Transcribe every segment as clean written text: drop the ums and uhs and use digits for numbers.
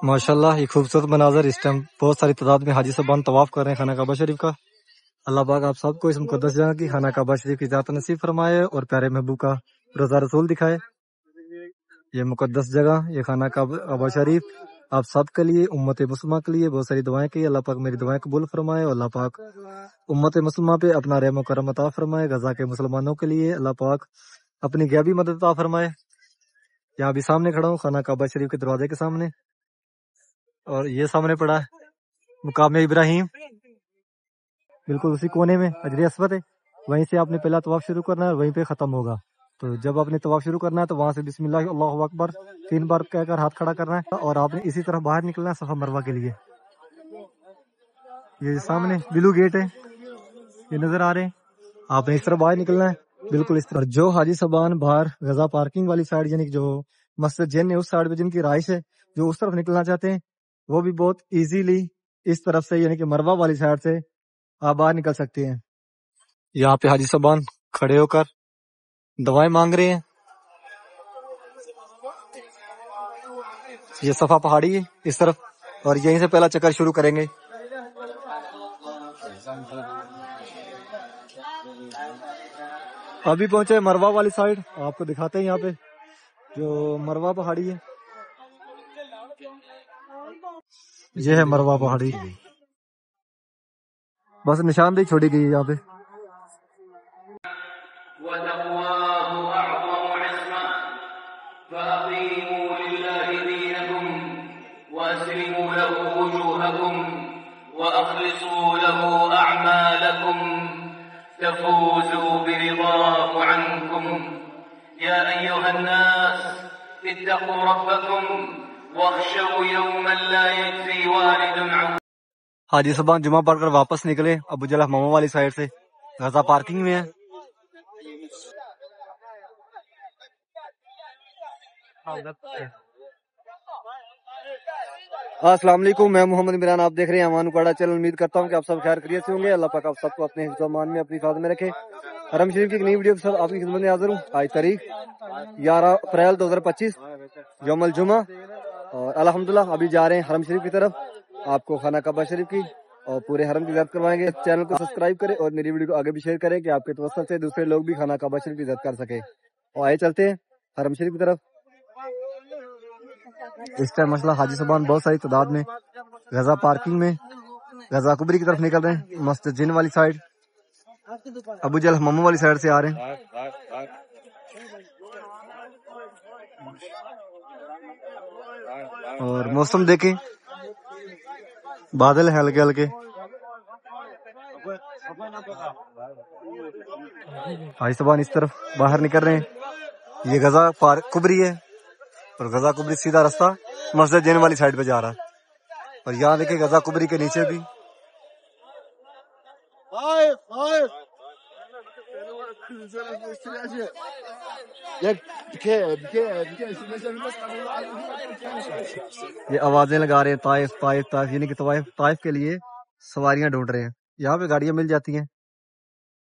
ماشاءاللہ یہ خوبصورت مناظر اس ٹائم بہت ساری تعداد میں حاجی صاحبان طواف کر رہے ہیں خانہ کعبہ شریف کا۔ اللہ پاک آپ سب کو اس مقدس جگہ کی خانہ کعبہ شریف کی زیارت نصیب فرمائے اور پیارے محبوب کا روزہ رسول دکھائے۔ یہ مقدس جگہ، یہ خانہ کعبہ شریف آپ سب کے لیے، امت مسلمہ کے لیے بہت ساری دعائیں کی۔ اللہ پاک میری دعائیں قبول فرمائے اور اللہ پاک امت مسلمہ پہ اپنا رحم و کرم عطا فرمائے۔ غزہ کے مسلمانوں کے لیے اللہ پاک اپنی غیبی مدد عطا فرمائے۔ یہاں بھی سامنے کھڑا ہوں خانہ کعبہ شریف کے دروازے کے سامنے، اور یہ سامنے پڑا ہے مقام ابراہیم، بالکل اسی کونے میں حجر اسود ہے۔ وہیں سے آپ نے پہلا طواف شروع کرنا ہے اور وہیں پہ ختم ہوگا۔ تو جب آپ نے طواف شروع کرنا ہے تو وہاں سے بسم اللہ اللہ اکبر 3 بار کہہ کر ہاتھ کھڑا کرنا ہے، اور آپ نے اسی طرح باہر نکلنا ہے صفا مروہ کے لیے۔ یہ سامنے بلو گیٹ ہے، یہ نظر آ رہے ہیں، آپ نے اس طرح باہر نکلنا ہے بالکل اس طرح۔ جو حاجی صاحبان باہر غزہ پارکنگ والی سائڈ، یعنی جو مسجد جن ہے اس سائڈ پہ جن کی رہائش ہے، جو اس طرف نکلنا چاہتے ہیں وہ بھی بہت ایزیلی اس طرف سے، یعنی کہ مروہ والی سائڈ سے آپ باہر نکل سکتے ہیں۔ یہاں پہ حاجی صاحبان کھڑے ہو کر دعائیں مانگ رہے ہیں۔ یہ صفا پہاڑی ہے اس طرف، اور یہیں سے پہلا چکر شروع کریں گے۔ ابھی پہنچے مروہ والی سائڈ، آپ کو دکھاتے ہیں یہاں پہ جو مروہ پہاڑی ہے، یہ ہے مروہ پہاڑی، بس نشاندہی چھوڑی گئی ہے یہاں پہ۔ فأقيموا لله دينكم وأسلموا له وجوهكم وأخلصوا له أعمالكم تفوزوا برضاه عنكم يا أيها الناس اتقوا ربكم واخشوا يوما لا يجزي والد عن۔ حاجی صاحبان جمعہ پڑھ کر واپس نکلے ابو جہل ماما والی سائڈ سے، غزہ پارکنگ میں ہے۔ السلام علیکم، میں محمد عمران، آپ دیکھ رہے ہیں امان اکاڑا چینل۔ امید کرتا ہوں کہ آپ سب خیر خیریت سے ہوں گے۔ اللہ پاک آپ سب کو اپنے حفظ و امان میں اپنی حفاظت میں رکھے۔ حرم شریف کی ایک نئی ویڈیو کے ساتھ آپ کی خدمت میں حاضر ہوں۔ آج تاریخ 11 اپریل 2025 یوم الجمعہ، اور الحمدللہ ابھی جا رہے ہیں حرم شریف کی طرف۔ آپ کو خانہ کعبہ شریف کی اور پورے حرم کی زیارت کروائیں گے۔ چینل کو سبسکرائب کریں اور میری ویڈیو کو آگے بھی شیئر کریں کہ آپ کے توسط سے دوسرے لوگ بھی خانہ کعبہ شریف کی زیارت کر سکیں۔ اور آئے چلتے ہیں حرم شریف کی طرف۔ اس ٹائم مسئلہ حاجی صاحبان بہت ساری تعداد میں غزہ پارکنگ میں غزہ کبری کی طرف نکل رہے ہیں، مسجد جن والی سائڈ، ابو جہل ممو والی سائڈ سے آ رہے ہیں۔ اور موسم دیکھیں، بادل ہیں ہلکے ہلکے۔ حاجی صاحبان اس طرف باہر نکل رہے ہیں۔ یہ غزہ کبری ہے، اور غزہ کبری سیدھا رستہ مسجد جین والی سائڈ پہ جا رہا ہے۔ اور یہاں دیکھیں غزہ کبری کے نیچے بھی یہ آوازیں لگا رہے ہیں، طائف طائف طائف، یعنی کہ طائف کے لیے سواریاں ڈھونڈ رہے ہیں۔ یہاں پہ گاڑیاں مل جاتی ہیں،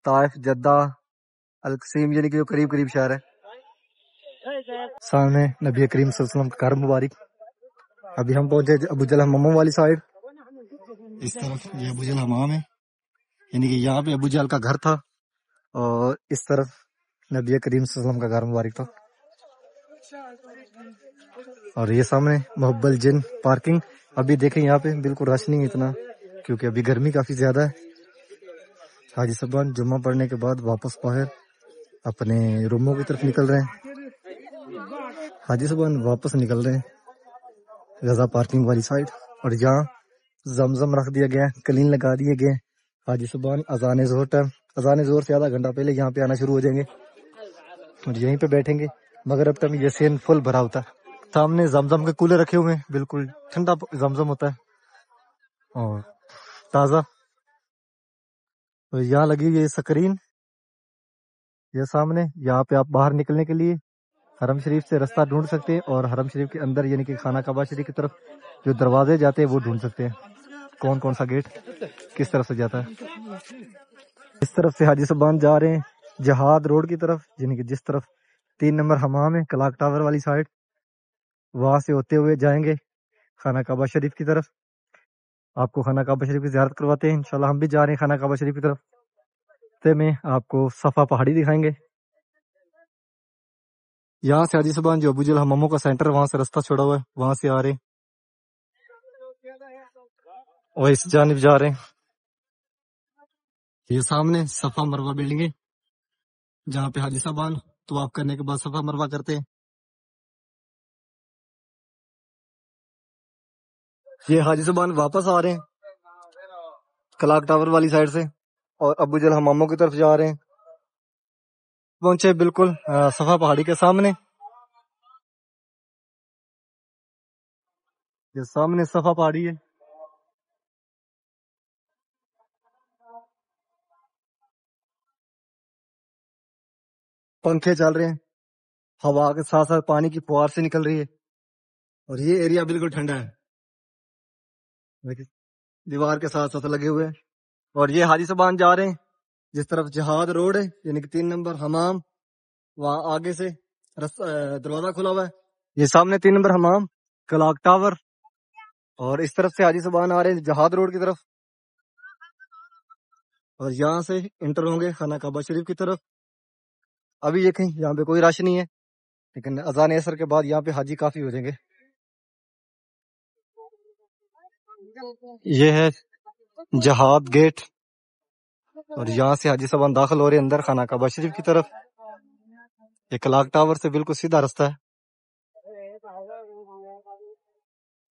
طائف، جدہ، القصیم، یعنی کہ جو قریب قریب شہر ہے۔ سامنے نبی کریم صلی اللہ علیہ وسلم کا گھر مبارک۔ ابھی ہم پہنچے ابو جہل حمام والی سائڈ، اس طرف یہ ابو جہل حمام ہے، یعنی کہ یہاں پہ ابو جہل کا گھر تھا، اور اس طرف نبی کریم صلی اللہ علیہ وسلم کا گھر مبارک تھا۔ اور یہ سامنے محبل جن پارکنگ۔ ابھی دیکھیں یہاں پہ بالکل رش نہیں اتنا، کیونکہ ابھی گرمی کافی زیادہ ہے۔ حاجی صاحبان جمعہ پڑھنے کے بعد واپس باہر اپنے روموں کی طرف نکل رہے ہیں۔ حاجی صاحبان واپس نکل رہے ہیں غزہ پارکنگ والی سائڈ، اور یہاں زمزم رکھ دیا گیا ہے، کلین لگا دیے گئے۔ حاجی صاحبان اذان ظہر ٹائم، اذان ظہر سے آدھا گھنٹہ پہلے یہاں پہ آنا شروع ہو جائیں گے، اور یہیں پہ بیٹھیں گے۔ مغرب ٹائم یہ سین فل بھرا ہوتا ہے۔ سامنے زمزم کے کولر رکھے ہوئے ہیں، بالکل ٹھنڈا زمزم ہوتا ہے اور تازہ۔ تو یہاں لگی ہوئی ہے سکرین، یہ سامنے یہاں پہ آپ باہر نکلنے کے لیے حرم شریف سے رستہ ڈھونڈ سکتے ہیں، اور حرم شریف کے اندر یعنی کہ خانہ کعبہ شریف کی طرف جو دروازے جاتے ہیں وہ ڈھونڈ سکتے ہیں، کون کون سا گیٹ کس طرف سے جاتا ہے۔ اس طرف سے حاجی صاحبان جا رہے ہیں جہاد روڈ کی طرف، یعنی کہ جس طرف 3 نمبر حمام ہے کلاک ٹاور والی سائڈ، وہاں سے ہوتے ہوئے جائیں گے خانہ کعبہ شریف کی طرف۔ آپ کو خانہ کعبہ شریف کی زیارت کرواتے ہیں انشاءاللہ۔ ہم بھی جا رہے ہیں خانہ کعبہ شریف کی طرف، میں آپ کو صفا پہاڑی دکھائیں گے۔ یہاں سے حاجی صاحبان جو ابو جہل حماموں کا سینٹر وہاں سے رستہ چھوڑا ہوا ہے، وہاں سے آ رہے ہیں اور اس جانب جا رہے ہیں۔ یہ سامنے صفا مروہ بلڈنگ ہے جہاں پہ حاجی صاحبان طواف کرنے کے بعد صفا مروہ کرتے ہیں۔ یہ حاجی صاحبان واپس آ رہے ہیں کلاک ٹاور والی سائڈ سے اور ابو جہل حماموں کی طرف جا رہے ہیں۔ پہنچے بالکل صفا پہاڑی کے سامنے، یہ سامنے صفا پہاڑی ہے۔ پنکھے چل رہے ہیں، ہوا کے ساتھ ساتھ پانی کی فوار سے نکل رہی ہے، اور یہ ایریا بالکل ٹھنڈا ہے، دیکھیں دیوار کے ساتھ ساتھ لگے ہوئے ہیں۔ اور یہ حاجی صاحبان جا رہے ہیں جس طرف جہاد روڈ ہے یعنی کہ 3 نمبر حمام، وہاں آگے سے دروازہ کھلا ہوا ہے۔ یہ سامنے 3 نمبر حمام کلاک ٹاور، اور اس طرف سے حاجی صاحبان آ رہے ہیں جہاد روڈ کی طرف، اور یہاں سے انٹر ہوں گے خانہ کعبہ شریف کی طرف۔ ابھی دیکھیں یہاں پہ کوئی رش نہیں ہے، لیکن اذان عصر کے بعد یہاں پہ حاجی کافی ہو جائیں گے۔ یہ ہے جہاد گیٹ، اور یہاں سے حاجی صاحبان داخل ہو رہے ہیں اندر خانہ کعبہ شریف کی طرف۔ یہ کلاک ٹاور سے بالکل سیدھا رستہ ہے،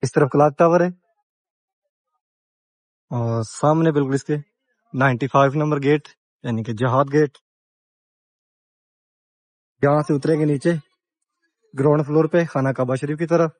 اس طرف کلاک ٹاور ہے، اور سامنے بالکل اس کے 95 نمبر گیٹ یعنی کہ جہاد گیٹ۔ یہاں سے اتریں گے نیچے گراؤنڈ فلور پہ خانہ کعبہ شریف کی طرف۔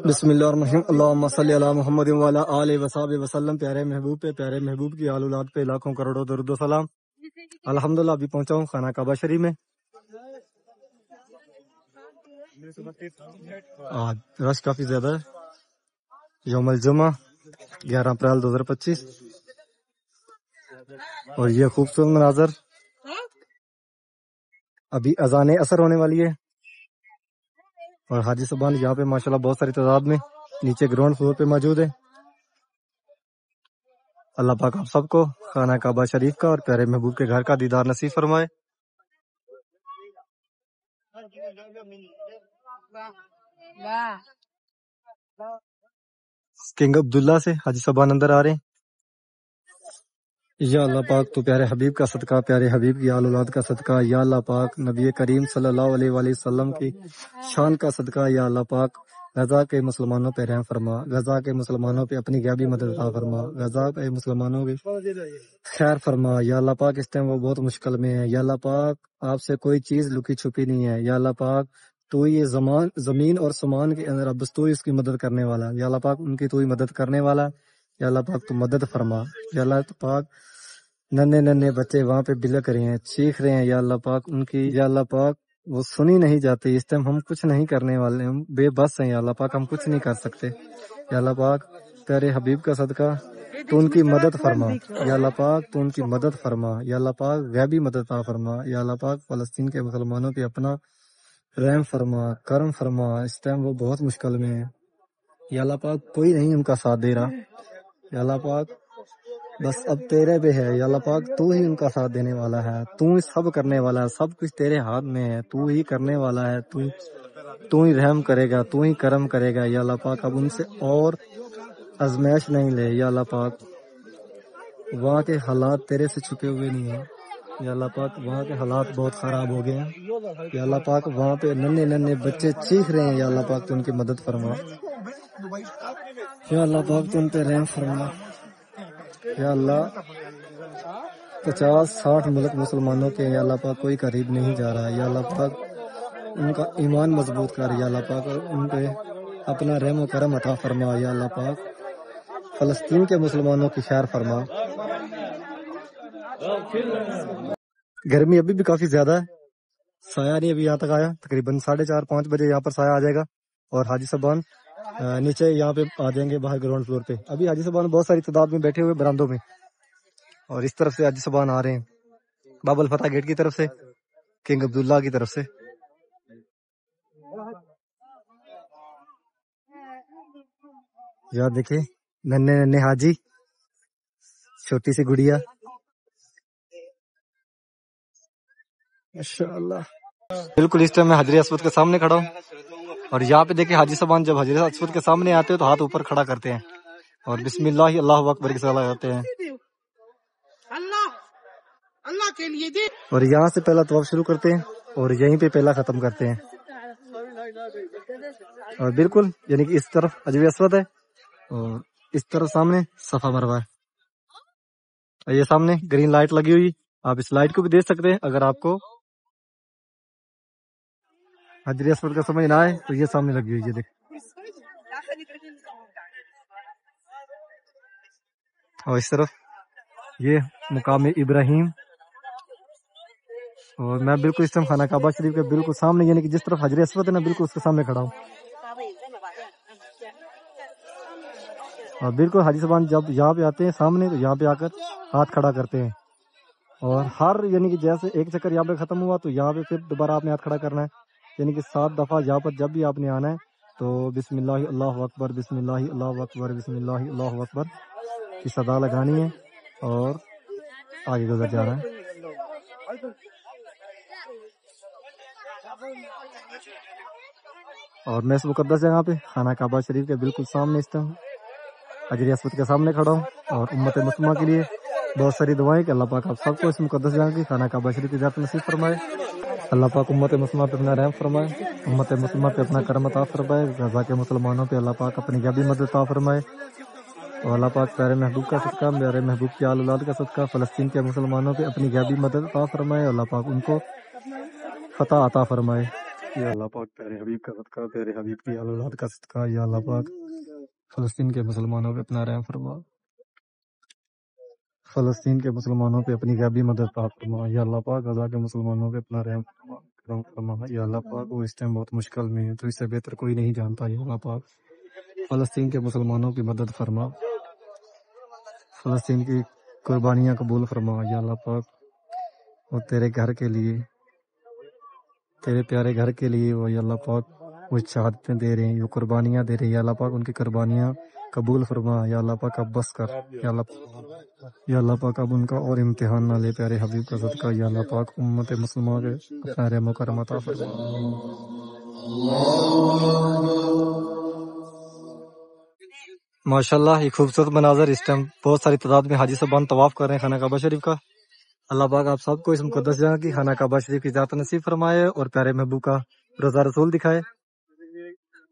بسم اللہ الرحمن الرحیم، اللہم صلی علی محمد وعلی آلہ وصحبہ وسلم۔ پیارے محبوب پہ، پیارے محبوب کی آل اولاد پہ لاکھوں کروڑوں درود و سلام۔ الحمدللہ ابھی پہنچا ہوں خانہ کعبہ شریف میں۔ آج رش کافی زیادہ ہے، یوم الجمعہ 11 اپریل 2025، اور یہ خوبصورت مناظر۔ ابھی اذان عصر ہونے والی ہے، اور حاجی صاحبان یہاں پہ ماشاءاللہ بہت ساری تعداد میں نیچے گراؤنڈ فلور پہ موجود ہے۔ اللہ پاک آپ سب کو خانہ کعبہ شریف کا اور پیارے محبوب کے گھر کا دیدار نصیب فرمائے۔ کنگ عبداللہ سے حاجی صاحبان اندر آ رہے ہیں۔ یا اللہ پاک تو پیارے حبیب کا صدقہ، پیارے حبیب کی آل اولاد کا صدقہ، یا اللہ پاک نبی کریم صلی اللہ علیہ وآلہ وسلم کی شان کا صدقہ، یا اللہ پاک غزہ کے مسلمانوں پہ رحم فرما، غزہ کے مسلمانوں پہ اپنی غیبی مدد عطا فرما، غزہ کے مسلمانوں کی خیر فرما۔ یا اللہ پاک اس ٹائم وہ بہت مشکل میں ہے، یا اللہ پاک آپ سے کوئی چیز لکی چھپی نہیں ہے، یا اللہ پاک تو یہ زمین اور سمان کے اندر بس تو اس کی مدد کرنے والا، یا اللہ پاک ان کی تو ہی مدد کرنے والا، یا اللہ پاک تو مدد فرما۔ یا اللہ پاک ننے بچے وہاں پہ بلک رہے ہیں، چیخ رہے ہیں، یا اللہ پاک ان کی، یا اللہ پاک وہ سنی نہیں جاتی، اس ٹائم ہم کچھ نہیں کرنے والے، ہم بے بس ہیں، یا اللہ پاک ہم کچھ نہیں کر سکتے۔ یا اللہ پاک تیرے حبیب کا صدقہ تو ان کی مدد فرما، یا اللہ پاک تو ان کی مدد فرما، یا اللہ پاک غیبی مدد عطا فرما، یا اللہ پاک فلسطین کے مسلمانوں پہ اپنا رحم فرما، کرم فرما، اس ٹائم وہ بہت مشکل میں ہے، یا اللہ پاک کوئی نہیں ان کا ساتھ دے رہا، یا اللہ پاک بس اب تیرے پہ ہے، یا اللہ پاک تو ہی ان کا ساتھ دینے والا ہے، تو ہی سب کرنے والا ہے، سب کچھ تیرے ہاتھ میں ہے، تو ہی کرنے والا ہے، تو ہی رحم کرے گا، تو ہی کرم کرے گا۔ یا اللہ پاک اب ان سے اور آزمائش نہیں لے، یا اللہ پاک وہاں کے حالات تیرے سے چھپے ہوئے نہیں ہیں، یا اللہ پاک وہاں کے حالات بہت خراب ہو گئے ہیں، یا اللہ پاک وہاں پہ ننے بچے چیخ رہے ہیں، یا اللہ پاک تو ان کی مدد فرما، یا اللہ پاک تو ان پہ رحم فرما، یا اللہ 50-60 ملک مسلمانوں کے یا اللہ پاک کوئی قریب نہیں جا رہا ہے، یا اللہ پاک ان کا ایمان مضبوط کر، یا اللہ پاک ان پہ اپنا رحم و کرم عطا فرما، یا اللہ پاک فلسطین کے مسلمانوں کی خیر فرما۔ گرمی ابھی بھی کافی زیادہ ہے، سایہ نہیں ابھی یہاں تک آیا، تقریباً 4:30-5 بجے یہاں پر سایہ آ جائے گا اور حاجی صاحبان نیچے یہاں پہ آ جائیں گے باہر گراؤنڈ فلور پہ۔ ابھی حاجی صاحبان بہت ساری تعداد میں بیٹھے ہوئے برآمدوں میں، اور اس طرف سے حاجی صاحبان آ رہے ہیں باب الفتح گیٹ کی طرف سے، کنگ عبداللہ کی طرف سے۔ یاد دیکھیں ننے ننے حاجی، چھوٹی سی گڑیا، ماشاءاللہ۔ بالکل اس ٹائم میں حجر اسود کے سامنے کھڑا ہوں، اور یہاں پہ دیکھیں حاجی صاحبان جب حجر اسود کے سامنے آتے ہیں تو ہاتھ اوپر کھڑا کرتے ہیں اور بسم اللہ اللہ اکبر کی صلاح کرتے ہیں، اللہ کے لیے دے، اور یہاں سے پہلا طواف شروع کرتے ہیں اور یہیں پہ پہلا ختم کرتے ہیں۔ اور بالکل یعنی کہ اس طرف حجر اسود ہے اور اس طرف سامنے صفا مروہ ہے، اور یہ سامنے گرین لائٹ لگی ہوئی، آپ اس لائٹ کو بھی دیکھ سکتے ہیں اگر آپ کو حجر اسود کا سمجھ نہ آئے تو یہ سامنے لگی ہوئی ہے، دیکھ۔ اور اس طرف یہ مقام ابراہیم، اور میں بالکل اس ٹائم خانہ کعبہ شریف کے بالکل سامنے، یعنی کہ جس طرف حجر اسود ہے نا بالکل اس کے سامنے کھڑا ہوں، اور بالکل حاجی صاحبان جب یہاں پہ آتے ہیں سامنے تو یہاں پہ آ کر ہاتھ کھڑا کرتے ہیں، اور ہر یعنی کہ جیسے ایک چکر یہاں پہ ختم ہوا تو یہاں پہ پھر دوبارہ آپ نے ہاتھ کھڑا کرنا ہے، یعنی کہ 7 دفعہ یہاں پر جب بھی آپ نے آنا ہے تو بسم اللہ اللہ اکبر، بسم اللہ اللہ اکبر، بسم اللہ اللہ اکبر کی صدا لگانی ہے اور آگے گزر جانا ہے۔ اور میں اس مقدس جگہ پہ خانہ کعبہ شریف کے بالکل سامنے اس ٹائم حجر اسود کے سامنے کھڑا ہوں، اور امت مسلمہ کے لیے بہت ساری دعائیں کہ اللہ پاک آپ سب کو اس مقدس جگہ کی خانہ کعبہ شریف کی زیارت نصیب فرمائے، اللہ پاک امت مسلمہ پہ اپنا رحم فرمائے، امت مسلمہ پہ اپنا کرم عطا فرمائے، غزہ کے مسلمانوں پہ اللہ پاک اپنی غیبی مدد عطا فرمائے، اور اللہ پاک پیارے محبوب کا صدقہ، پیارے محبوب کی آل اولاد کا صدقہ فلسطین کے مسلمانوں پہ اپنی غیبی مدد عطا فرمائے، اللہ پاک ان کو فتح عطا فرمائے، یا اللہ پاک پیارے حبیب کا صدقہ، پیارے حبیب کی آل اولاد کا صدقہ، یا اللہ پاک فلسطین کے مسلمانوں پہ اپنا رحم فرما، فلسطین کے مسلمانوں پہ اپنی غیبی مدد عطا فرما، یا اللہ پاک غزہ کے مسلمانوں پہ اپنا رحم فرما، کرم فرما، یا اللہ پاک وہ اس ٹائم بہت مشکل میں ہے تو اس سے بہتر کوئی نہیں جانتا، یا اللہ پاک فلسطین کے مسلمانوں کی مدد فرما، فلسطین کی قربانیاں قبول فرما، یا اللہ پاک وہ تیرے گھر کے لیے، تیرے پیارے گھر کے لیے وہ یا اللہ پاک وہ شہادتیں دے رہے ہیں، وہ قربانیاں دے رہے ہیں، یا اللہ پاک ان کی قربانیاں قبول فرما، یا اللہ پاک اب بس کر، یا اللہ پاک اب ان کا اور امتحان نہ لے، پیارے حبیب کا صدقہ، یا اللہ پاک امت مسلمہ کے اپنا رحم و کرم عطا فرما۔ ماشاءاللہ یہ خوبصورت مناظر، اس ٹائم بہت ساری تعداد میں حاجی صاحبان طواف کر رہے ہیں خانہ کعبہ شریف کا، اللہ پاک آپ سب کو اس مقدس جگہ کی خانہ کعبہ شریف کی زیارت نصیب فرمائے اور پیارے محبوب کا روزہ رسول دکھائے۔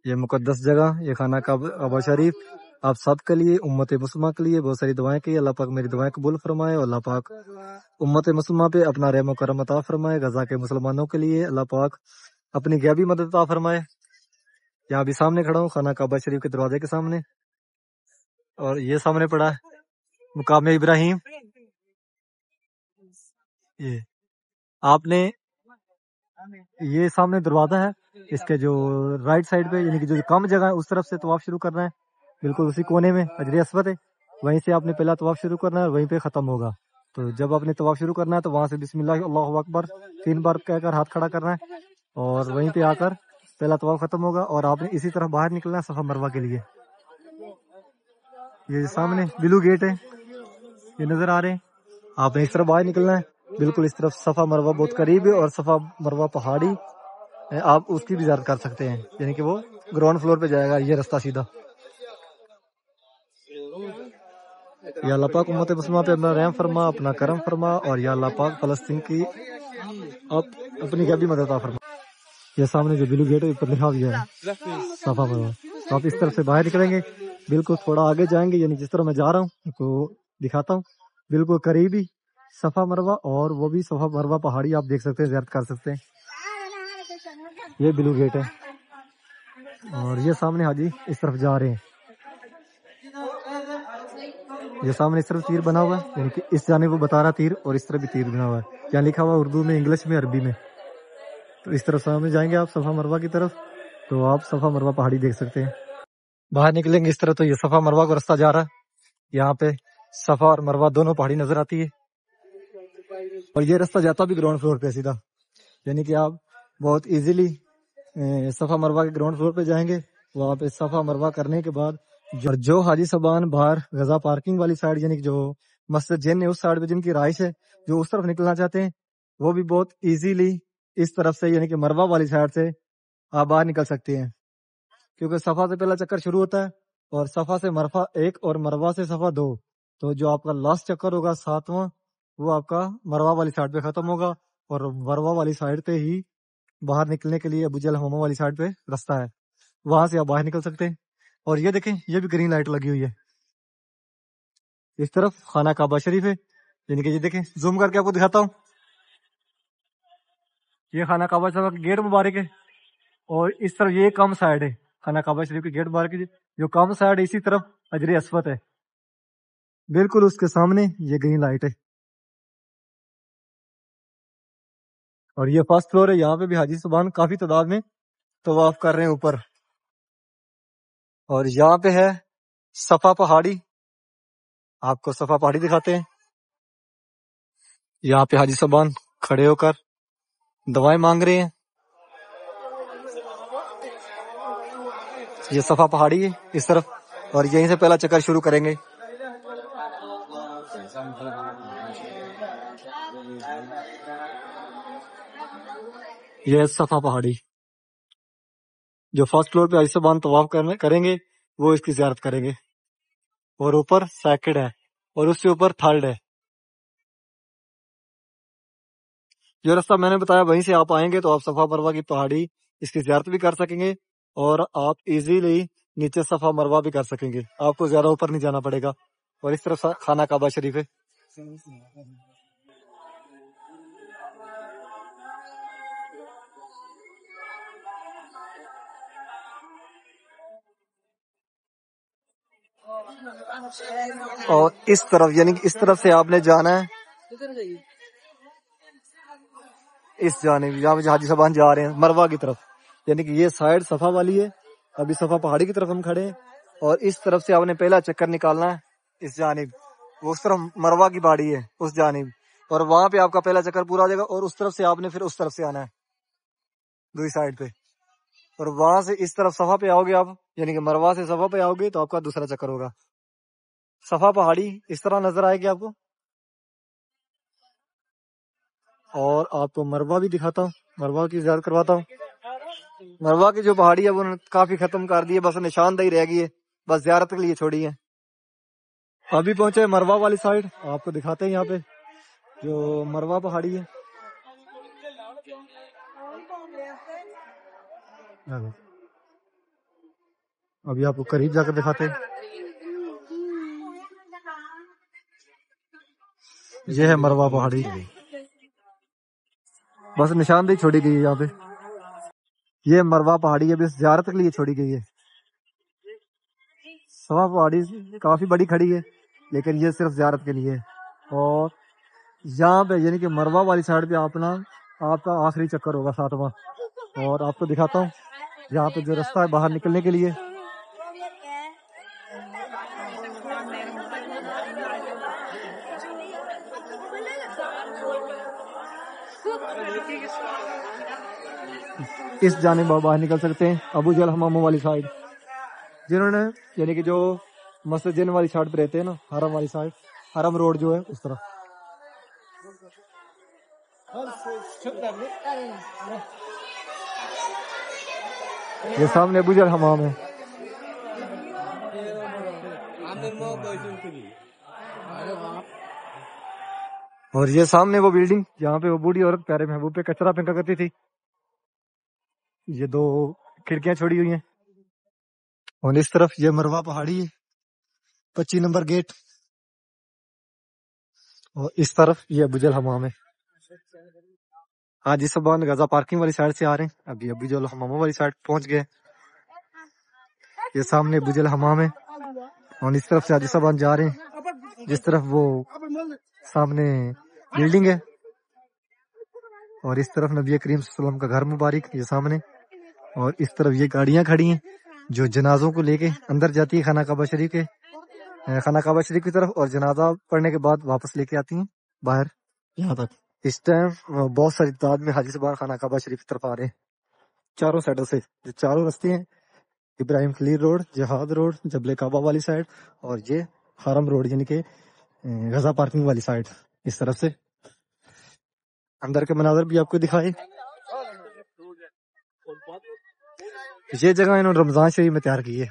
یہ مقدس جگہ، یہ خانہ کعبہ شریف آپ سب کے لیے، امت مسلمہ کے لیے بہت ساری دعائیں کی، اللہ پاک میری دعائیں قبول فرمائے، اور اللہ پاک امت مسلمہ پہ اپنا رحم و کرم عطا فرمائے، غزہ کے مسلمانوں کے لیے اللہ پاک اپنی غیبی مدد عطا فرمائے۔ یہاں بھی سامنے کھڑا ہوں خانہ کعبہ شریف کے دروازے کے سامنے، اور یہ سامنے پڑا ہے مقام ابراہیم، یہ آپ نے یہ سامنے دروازہ ہے، اس کے جو رائٹ سائڈ پہ یعنی کہ جو کم جگہ ہے اس طرف سے طواف شروع کرنا ہے، بالکل اسی کونے میں حجر اسود ہے، وہیں سے آپ نے پہلا طواف شروع کرنا ہے اور وہیں پہ ختم ہوگا، تو جب آپ نے طواف شروع کرنا ہے تو وہاں سے بسم اللہ اللہ اکبر 3 بار کہہ کر ہاتھ کھڑا کرنا ہے، اور وہیں پہ آ کر پہلا طواف ختم ہوگا، اور آپ نے اسی طرح باہر نکلنا ہے صفا مروہ کے لیے۔ یہ سامنے بلو گیٹ ہے، یہ نظر آ رہے ہیں، آپ نے اس طرح باہر نکلنا ہے، بالکل اس طرف صفا مروہ بہت قریب ہے، اور صفا مروہ پہاڑی ہے، آپ اس کی بھی زیارت کر سکتے ہیں، یعنی کہ وہ گراؤنڈ فلور پہ جائے گا یہ رستہ سیدھا۔ یا اللہ پاک امت مسلمہ پہ اپنا رحم فرما، اپنا کرم فرما، اور یا اللہ پاک فلسطین کی آپ اپنی غیبی مدد عطا فرما۔ یہ سامنے جو بلو گیٹ ہے اوپر لکھا ہوا ہے صفا مروہ، تو آپ اس طرف سے باہر نکلیں گے، بالکل تھوڑا آگے جائیں گے، یعنی جس طرح میں جا رہا ہوں کو دکھاتا ہوں، بالکل قریب ہی صفا مروہ، اور وہ بھی صفا مروہ پہاڑی آپ دیکھ سکتے ہیں، زیارت کر سکتے ہیں. یہ بلو گیٹ ہے، اور یہ سامنے حاجی اس طرف جا رہے ہیں. یہ سامنے اس طرف تیر بنا ہوا ہے، یعنی کہ اس جانب وہ بتا رہا تیر، اور اس طرف بھی تیر بنا ہوا ہے. یہاں لکھا ہوا اردو میں، انگلش میں، عربی میں. تو اس طرف سامنے جائیں گے آپ صفا مروہ کی طرف، تو آپ صفا مروہ پہاڑی دیکھ سکتے ہیں. باہر نکلیں گے اس طرح تو یہ صفا مروہ کا رستہ جا رہا ہے. یہاں پہ صفا اور مروہ دونوں پہاڑی نظر آتی ہے، اور یہ رستہ جاتا بھی گراؤنڈ فلور پہ سیدھا، یعنی کہ آپ بہت ایزیلی صفا مروہ کے گراؤنڈ فلور پہ جائیں گے. وہاں پہ صفا مروہ کرنے کے بعد جو حاجی صاحبان باہر غزہ پارکنگ والی سائڈ، یعنی کہ جو مسجد جن ہے اس سائڈ پہ جن کی رہائش ہے، جو اس طرف نکلنا چاہتے ہیں، وہ بھی بہت ایزیلی اس طرف سے، یعنی کہ مروہ والی سائڈ سے آپ باہر نکل سکتے ہیں. کیونکہ صفا سے پہلا چکر شروع ہوتا ہے، اور صفا سے مروہ 1 اور مروہ سے صفا 2. تو جو آپ کا لاسٹ چکر ہوگا 7واں، وہ آپ کا مروہ والی سائڈ پہ ختم ہوگا، اور مروہ والی سائڈ پہ ہی باہر نکلنے کے لیے ابو جہل حمامہ والی سائڈ پہ رستہ ہے، وہاں سے آپ باہر نکل سکتے ہیں. اور یہ دیکھیں، یہ بھی گرین لائٹ لگی ہوئی ہے. اس طرف خانہ کعبہ شریف ہے، یعنی کہ یہ دیکھیں، زوم کر کے آپ کو دکھاتا ہوں. یہ خانہ کعبہ شریف کا گیٹ مبارک ہے، اور اس طرف یہ کم سائڈ ہے خانہ کعبہ شریف کے گیٹ مبارک کی، جو کم سائڈ ہے اسی طرف حجر اسود ہے، بالکل اس کے سامنے یہ گرین لائٹ ہے. اور یہ فرسٹ فلور ہے، یہاں پہ بھی حاجی صاحبان کافی تعداد میں طواف کر رہے ہیں اوپر. اور یہاں پہ ہے صفا پہاڑی، آپ کو صفا پہاڑی دکھاتے ہیں. یہاں پہ حاجی صاحبان کھڑے ہو کر دعائیں مانگ رہے ہیں. یہ صفا پہاڑی ہے اس طرف، اور یہیں سے پہلا چکر شروع کریں گے. یہ صفا پہاڑی، جو فرسٹ فلور پہ حاجی صاحبان طواف کریں گے وہ اس کی زیارت کریں گے. اور اوپر سیکنڈ ہے، اور اس سے اوپر تھرڈ ہے. جو رستہ میں نے بتایا وہیں سے آپ آئیں گے تو آپ صفا مروہ کی پہاڑی اس کی زیارت بھی کر سکیں گے، اور آپ ایزیلی نیچے صفا مروہ بھی کر سکیں گے. آپ کو زیادہ اوپر نہیں جانا پڑے گا. اور اس طرف خانہ کعبہ شریف ہے. اور اس طرف، یعنی کہ اس طرف سے آپ نے جانا ہے، اس جانب یہاں پہ حاجی صاحبان جا رہے ہیں مروہ کی طرف، یعنی کہ یہ سائڈ صفا والی ہے. ابھی صفا پہاڑی کی طرف ہم کھڑے ہیں، اور اس طرف سے آپ نے پہلا چکر نکالنا ہے اس جانب. وہ اس طرف مروہ کی پہاڑی ہے اس جانب، اور وہاں پہ آپ کا پہلا چکر پورا ہو جائے گا. اور اس طرف سے آپ نے پھر اس طرف سے آنا ہے دوسری سائڈ پہ، اور وہاں سے اس طرف صفا پہ آؤ گے آپ، یعنی کہ مروہ سے صفا پہ آؤ گے تو آپ کا دوسرا چکر ہوگا. صفا پہاڑی اس طرح نظر آئے گی آپ کو. اور آپ کو مروہ بھی دکھاتا ہوں، مروہ کی زیارت کرواتا ہوں. مروہ کی جو پہاڑی ہے وہ کافی ختم کر دی ہے، بس نشاندہی رہ گئی ہے، بس زیارت کے لیے چھوڑی ہے. ابھی پہنچے مروہ والی سائڈ، آپ کو دکھاتے ہیں یہاں پہ جو مروہ پہاڑی ہے. ابھی آپ کو قریب جا کر دکھاتے ہیں. یہ ہے مروہ پہاڑی، بس نشاندہی چھوڑی گئی ہے یہاں پہ. یہ مروہ پہاڑی ہے، بس زیارت کے لیے چھوڑی گئی ہے. صفا پہاڑی کافی بڑی کھڑی ہے، لیکن یہ صرف زیارت کے لیے ہے. اور یہاں پہ یعنی کہ مروہ والی سائڈ پہ آپ کا آخری چکر ہوگا 7واں. اور آپ کو دکھاتا ہوں یہاں پہ جو رستہ ہے باہر نکلنے کے لیے. اس جانب آپ باہر نکل سکتے ہیں ابو جہل حماموں والی سائڈ. جنہوں نے یعنی کہ جو مسجد جن والی سائڈ پہ رہتے ہیں نا، حرم والی سائڈ، حرم روڈ جو ہے اس طرح. یہ سامنے ابو جہل حمام ہے. اور یہ سامنے وہ بلڈنگ جہاں پہ وہ بوڑھی عورت پیارے محبوب پہ کچرا پھینکا کرتی تھی. یہ 2 کھڑکیاں چھوڑی ہوئی ہیں. اور اس طرف یہ مروہ پہاڑی ہے، 25 نمبر گیٹ. اور اس طرف یہ ابو جل حمام ہے. حاجی صاحبان غزہ پارکنگ والی سائڈ سے آ رہے ہیں. ابھی ابو جل حمام والی سائڈ پہنچ گئے. یہ سامنے ابو جل حمام ہے اور اس طرف سے حاجی صاحبان جا رہے ہیں جس طرف وہ سامنے بلڈنگ ہے اور اس طرف نبی کریم صلی اللہ علیہ وسلم کا گھر مبارک یہ سامنے. اور اس طرف یہ گاڑیاں کھڑی ہیں جو جنازوں کو لے کے اندر جاتی ہے خانہ کعبہ شریف کے خانہ کعبہ شریف کی طرف اور جنازہ پڑھنے کے بعد واپس لے کے آتی ہیں باہر یہاں تک. اس ٹائم بہت ساری تعداد میں حاجی صاحبان خانہ کعبہ شریف کی طرف آ رہے ہیں چاروں سائڈوں سے. جو چاروں رستے ہیں ابراہیم خلیل روڈ، جہاد روڈ، جبل کعبہ والی سائڈ اور یہ حرم روڈ یعنی کہ غزہ پارکنگ والی سائڈ. اس طرف سے اندر کے مناظر بھی آپ کو دکھائے. یہ جگہ انہوں نے رمضان شریف میں تیار کی ہے.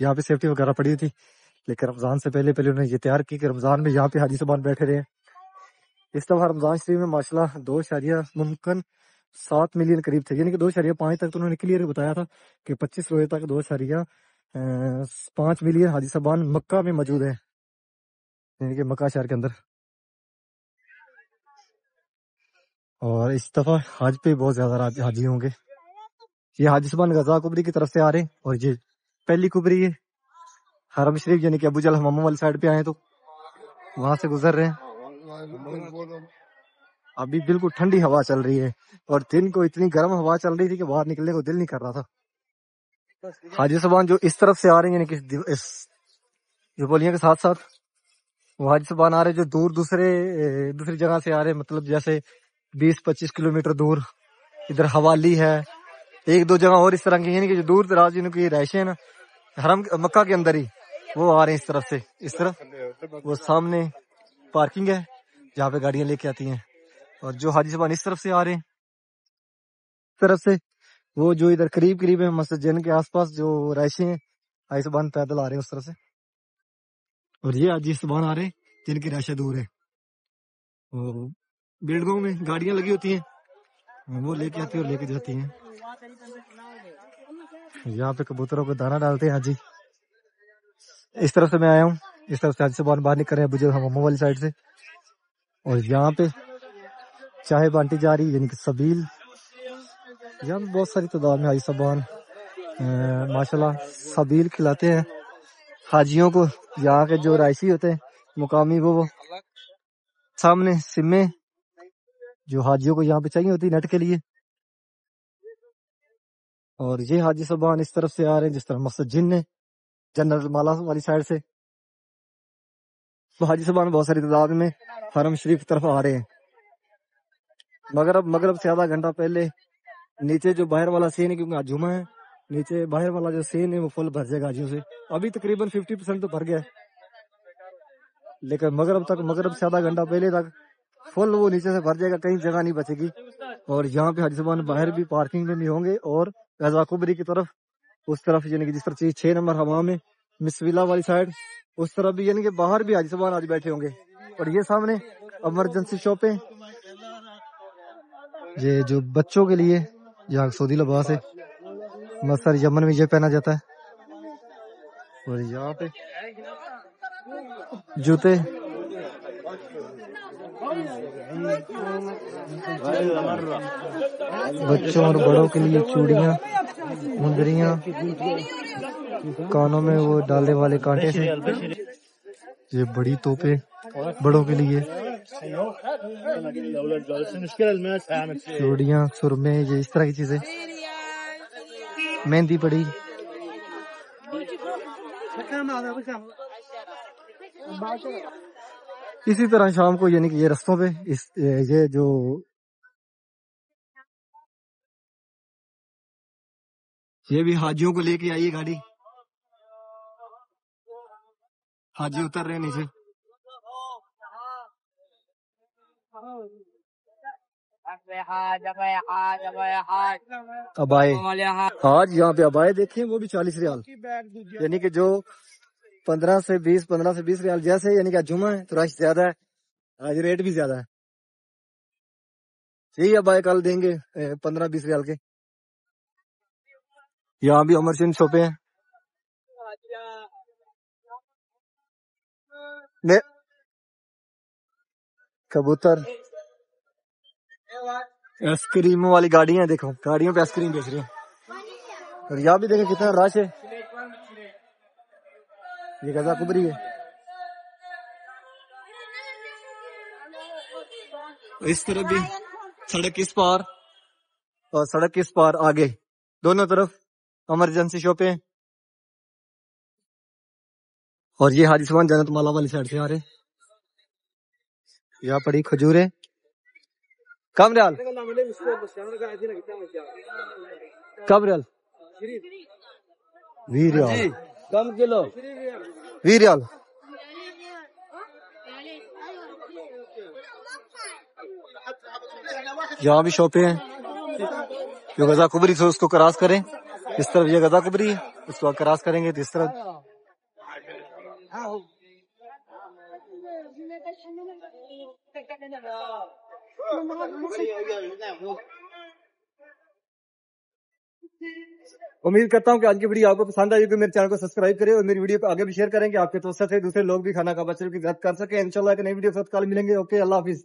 یہاں پہ سیفٹی وغیرہ پڑی تھی لیکن رمضان سے پہلے انہوں نے یہ تیار کی کہ رمضان میں یہاں پہ حاجی صاحبان بیٹھے رہے. اس دفعہ رمضان شریف میں ماشاءاللہ 2.7 ملین قریب تھے یعنی کہ 2.5 تک تو انہوں نے کلیئر بتایا تھا کہ 25 روزے تک 2.5 ملین حاجی صاحبان مکہ میں موجود ہیں یعنی کہ مکہ شہر کے اندر. اور اس دفعہ حج پہ بہت زیادہ حاجی ہوں گے. یہ حاجی صاحبان غزہ کبری کی طرف سے آ رہے ہیں اور یہ پہلی کبری ہے حرم شریف یعنی کہ ابو جل حمام والی سائڈ پہ آئے تو وہاں سے گزر رہے ہیں. ابھی بالکل ٹھنڈی ہوا چل رہی ہے اور دن کو اتنی گرم ہوا چل رہی تھی کہ باہر نکلنے کو دل نہیں کر رہا تھا. حاجی صاحبان جو اس طرف سے آ رہے ہیں یعنی کہ اس پولیاں کے ساتھ ساتھ وہ حاجی صاحبان آ رہے جو دور دوسری جگہ سے آ رہے ہیں مطلب جیسے 20-25 کلومیٹر دور. ادھر حوالی ہے 1-2 جگہ اور اس طرح کی یعنی کہ جو دور دراز جن کی رہائشیں ہیں نا حرم مکہ کے اندر ہی وہ آ رہے ہیں اس طرف سے. اس طرف وہ سامنے پارکنگ ہے جہاں پہ گاڑیاں لے کے آتی ہیں. اور جو حاجی صاحبان اس طرف سے آ رہے ہیں اس طرف سے وہ جو ادھر قریب ہے مسجد جن کے آس پاس جو رہائشیں ہیں حاجی صاحبان پیدل آ رہے ہیں اس طرف سے. اور یہ حاجی صاحبان آ رہے ہیں جن کی رہائشیں دور ہے. بلڈنگوں میں گاڑیاں لگی ہوتی ہیں وہ لے کے آتی ہیں اور لے کے جاتی ہیں. یہاں پہ کبوتروں کو دانا ڈالتے ہیں حاجی. اس طرف سے میں آیا ہوں اس طرف سے حاجی صاحبان باہر نکل رہے ہیں ابو جل حمام والی سائڈ سے. اور یہاں پہ چائے بانٹی جا رہی یعنی کہ سبیل. یہاں پہ بہت ساری تعداد میں حاجی صاحبان ماشاءاللہ سبیل کھلاتے ہیں حاجیوں کو. یہاں کے جو رائشی ہوتے ہیں مقامی وہ سامنے سمیں جو حاجیوں کو یہاں پہ چاہیے ہوتی نیٹ کے لیے. اور یہ حاجی صاحبان اس طرف سے آ رہے ہیں جس طرح مسجد جن ہے جنرل مالا والی سائڈ سے. حاجی صاحبان بہت ساری تعداد میں حرم شریف کی طرف آ رہے ہیں. مغرب سے آدھا گھنٹہ پہلے نیچے جو باہر والا سین ہے کیونکہ آج جمعہ ہے نیچے باہر والا جو سین ہے وہ فل بھر جائے گا حاجیوں سے. ابھی تقریباً 50% تو بھر گیا ہے لیکن مغرب سے آدھا گھنٹہ پہلے تک فل وہ نیچے سے بھر جائے گا کہیں جگہ نہیں بچے گی. اور یہاں پہ حاجی صاحبان باہر بھی پارکنگ میں بھی ہوں گے اور غزہ کبری کی طرف اس طرف یعنی کہ جس طرح 6 نمبر حمام ہے مسویلا والی سائڈ اس طرف بھی یعنی کہ باہر بھی حاجی صاحبان آج بیٹھے ہوں گے. اور یہ سامنے ایمرجنسی شاپیں یہ جو بچوں کے لیے یہاں سعودی لباس ہے مثلا یمن میں یہ پہنا جاتا ہے. اور یہاں پہ جوتے بچوں اور بڑوں کے لیے چوڑیاں مندریاں کانوں میں وہ ڈالنے والے کانٹے سے یہ بڑی توپیں بڑوں کے لیے چوڑیاں سرمے یہ اس طرح کی چیزیں مہندی پڑی. اسی طرح شام کو یعنی کہ یہ رستوں پہ یہ جو یہ بھی حاجیوں کو لے کے آئیے گاڑی. حاجی اتر رہے نیچے. ابائے آج یہاں پہ ابائے دیکھیں وہ بھی 40 ریال یعنی کہ جو 15 سے 20 ریال جیسے یعنی کہ آج جمعہ ہے تو رش زیادہ ہے آج ریٹ بھی زیادہ ہے. یہی ابائے کل دیں گے 15-20 ریال کے. یہاں بھی امرچند شاپیں ہیں. کبوتر آئس کریم والی گاڑیاں دیکھو، گاڑیوں پہ آئس کریم بیچ رہی ہیں. اور یہاں بھی دیکھیں کتنا رش ہے. یہ غزہ کبری ہے. اس طرف بھی سڑک اس پار اور سڑک اس پار آگے دونوں طرف ایمرجنسی شاپیں ہیں. اور یہ حاجی سبحان جنت مالا والی سائڈ سے آ رہے ہیں. یہاں پڑی کھجوریں. کم ریال کم ریال 20 ریال کم کلو 20 ریال. یہاں بھی شاپیں ہیں. جو غزہ کبری سے اس کو کراس کریں، اس طرف یہ غزہ کبری ہے، اس کو کراس کریں گے تو اس طرف. امید کرتا ہوں کہ آج کی ویڈیو آپ کو پسند آئی، کہ میرے چینل کو سبسکرائب کریں اور میری ویڈیو کو آگے بھی شیئر کریں گے، آپ کے توسط سے دوسرے لوگ بھی کھانا کا بچے کی عزت کر سکیں. انشاءاللہ ایک نئی ویڈیو کے ساتھ کل ملیں گے. اوکے، اللہ حافظ.